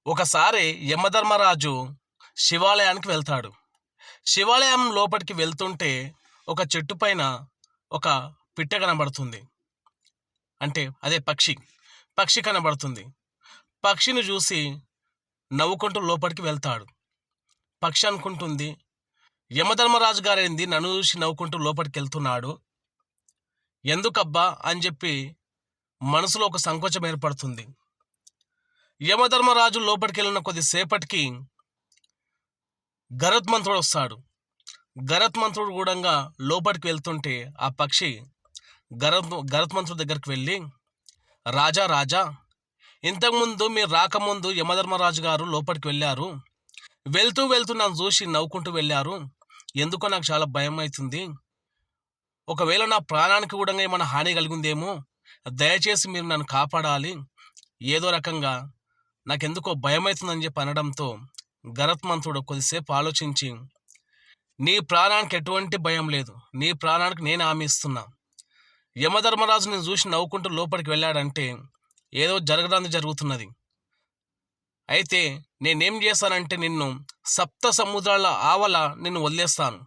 ఒకసారి యమధర్మరాజు శివాలయానికి వెళ్తాడు. శివాలయం లోపలికి వెళ్తుంటే ఒక చెట్టు పైన ఒక పిట్ట కనబడుతుంది. అంటే అదే పక్షి కనబడుతుంది. పక్షిని చూసి నవ్వుకుంటూ లోపలికి వెళ్తాడు. పక్షి అనుకుంటుంది, యమధర్మరాజు గారేంది నన్ను చూసి నవ్వుకుంటూ లోపలికి వెళ్తున్నాడు, ఎందుకబ్బా అని చెప్పి మనసులో ఒక సంకోచం ఏర్పడుతుంది. యమధర్మరాజు లోపలికి వెళ్ళిన కొద్దిసేపటికి గరుత్మంతుడు వస్తాడు. గరుత్మంతుడు కూడా లోపలికి వెళ్తుంటే ఆ పక్షి గరుత్మంతుడి దగ్గరికి వెళ్ళి, రాజా రాజా, ఇంతకుముందు మీరు రాకముందు యమధర్మరాజు గారు లోపలికి వెళ్ళారు. వెళ్తూ నన్ను చూసి నవ్వుకుంటూ వెళ్ళారు. ఎందుకో నాకు చాలా భయం అవుతుంది. ఒకవేళ నా ప్రాణానికి కూడా ఏమైనా హాని కలిగిందేమో, దయచేసి మీరు నన్ను కాపాడాలి. ఏదో రకంగా నాకెందుకో భయం అవుతుందని చెప్పి అనడంతో గరుత్మంతుడు కొద్దిసేపు ఆలోచించి, నీ ప్రాణానికి ఎటువంటి భయం లేదు, నీ ప్రాణానికి నేను హామీ ఇస్తున్నా. యమధర్మరాజు నేను చూసి నవ్వుకుంటూ లోపలికి వెళ్ళాడంటే ఏదో జరగడానికి జరుగుతున్నది. అయితే నేనేం చేస్తానంటే నిన్ను సప్త సముద్రాల ఆవల నిన్ను వదిలేస్తాను.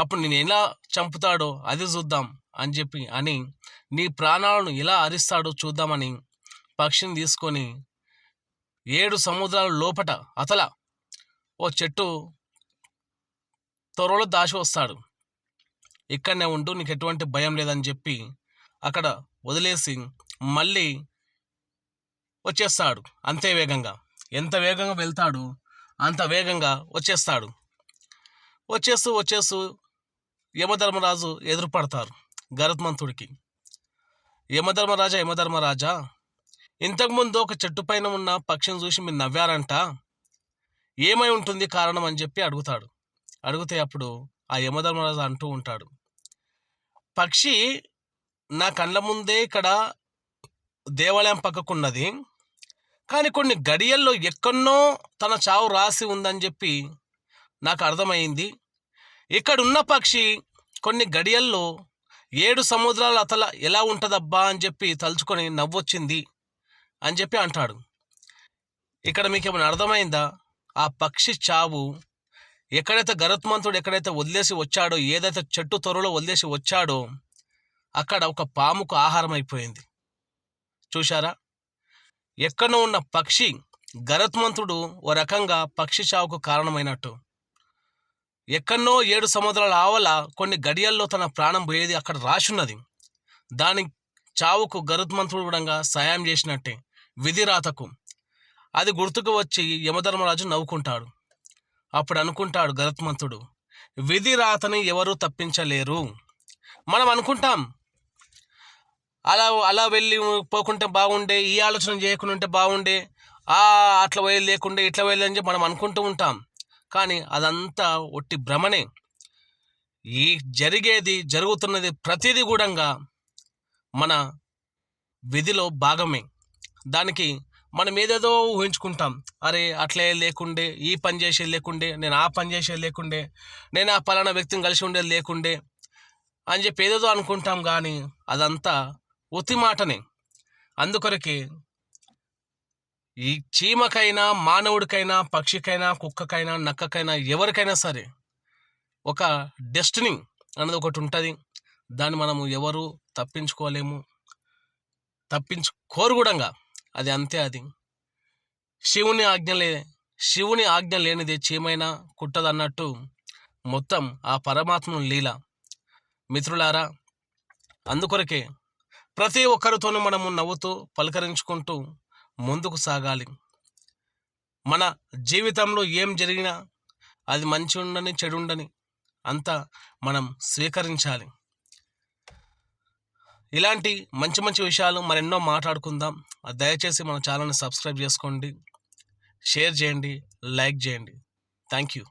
అప్పుడు నేను ఎలా చంపుతాడో అది చూద్దాం అని చెప్పి అని, నీ ప్రాణాలను ఎలా హరిస్తాడో చూద్దామని పక్షిని తీసుకొని 7 సముద్రాల లోపట అతల ఓ చెట్టు త్వరలో దాచి వస్తాడు. ఇక్కడనే ఉంటూ నీకు ఎటువంటి భయం లేదని చెప్పి అక్కడ వదిలేసి మళ్ళీ వచ్చేస్తాడు. అంతే వేగంగా, ఎంత వేగంగా వెళ్తాడు అంత వేగంగా వచ్చేస్తాడు. వచ్చేస్తూ యమధర్మరాజు ఎదురుపడతారు గరుత్మంతుడికి. యమధర్మరాజా, ఇంతకుముందు ఒక చెట్టు పైన ఉన్న పక్షిని చూసి మీరు నవ్వారంట, ఏమై ఉంటుంది కారణం అని చెప్పి అడిగితే అప్పుడు ఆ యమధర్మరాజు అంటూ ఉంటాడు, పక్షి నా కళ్ళ ముందే ఇక్కడ దేవాలయం పక్కకున్నది, కానీ కొన్ని గడియల్లో ఎక్కడనో తన చావు రాసి ఉందని చెప్పి నాకు అర్థమైంది. ఇక్కడున్న పక్షి కొన్ని గడియల్లో 7 సముద్రాల అతల ఎలా ఉంటుందబ్బా అని చెప్పి తలుచుకొని నవ్వొచ్చింది అని చెప్పి అంటాడు. ఇక్కడ మీకు ఏమైనా అర్థమైందా? ఆ పక్షి చావు ఎక్కడైతే గరుత్మంతుడు ఎక్కడైతే వదిలేసి వచ్చాడో, ఏదైతే చెట్టు త్వరలో వదిలేసి వచ్చాడో అక్కడ ఒక పాముకు ఆహారం అయిపోయింది. చూశారా? ఎక్కడో ఉన్న పక్షి గరుత్మంతుడు ఓ రకంగా పక్షి చావుకు కారణమైనట్టు. ఎక్కడనో 7 సముద్రాల ఆవల కొన్ని గడియల్లో తన ప్రాణం పోయేది అక్కడ రాసున్నది. దాని చావుకు గరుత్మంతుడు కూడా సాయం చేసినట్టే విధిరాతకు. అది గుర్తుకు వచ్చి యమధర్మరాజు నవ్వుకుంటాడు. అప్పుడు అనుకుంటాడు గరుత్మంతుడు, విధిరాతని ఎవరూ తప్పించలేరు. మనం అనుకుంటాం అలా వెళ్ళి పోకుంటే బాగుండే, ఈ ఆలోచన చేయకుండా ఉంటే బాగుండే, అట్లా పోయి లేకుండే ఇట్లా వెళ్ళి అని చెప్పి మనం అనుకుంటూ ఉంటాం. కానీ అదంతా ఒట్టి భ్రమనే. ఈ జరుగుతున్నది ప్రతిదీ కూడా మన విధిలో భాగమే. దానికి మనం ఏదేదో ఊహించుకుంటాం. అరే అట్లే లేకుండే, ఈ పని చేసేది లేకుండే, నేను ఆ పని చేసేది లేకుండే, నేను ఆ పలానా వ్యక్తిని కలిసి ఉండేది లేకుండే అని చెప్పి ఏదేదో అనుకుంటాం. కానీ అదంతా ఉత్తి మాటనే. అందుకొరకే ఈ చీమకైనా, మానవుడికైనా, పక్షికైనా, కుక్కకైనా, నక్కకైనా, ఎవరికైనా సరే ఒక డెస్టినీ అన్నది ఒకటి ఉంటుంది. దాన్ని మనము ఎవరు తప్పించుకోలేము, తప్పించుకోరు కూడా. అది అంతే. అది శివుని ఆజ్ఞ లేనిదే చీమైనా కుట్టదన్నట్టు మొత్తం ఆ పరమాత్మ లీల. మిత్రులారా, అందుకొరకే ప్రతి ఒక్కరితోనూ మనము నవ్వుతూ పలకరించుకుంటూ ముందుకు సాగాలి. మన జీవితంలో ఏం జరిగినా అది మంచి ఉండని చెడు ఉండని అంతా మనం స్వీకరించాలి. ఇలాంటి మంచి విషయాలు మరెన్నో మాట్లాడుకుందాం. దయచేసి మన ఛానల్ని సబ్స్క్రైబ్ చేసుకోండి, షేర్ చేయండి, లైక్ చేయండి. Thank you.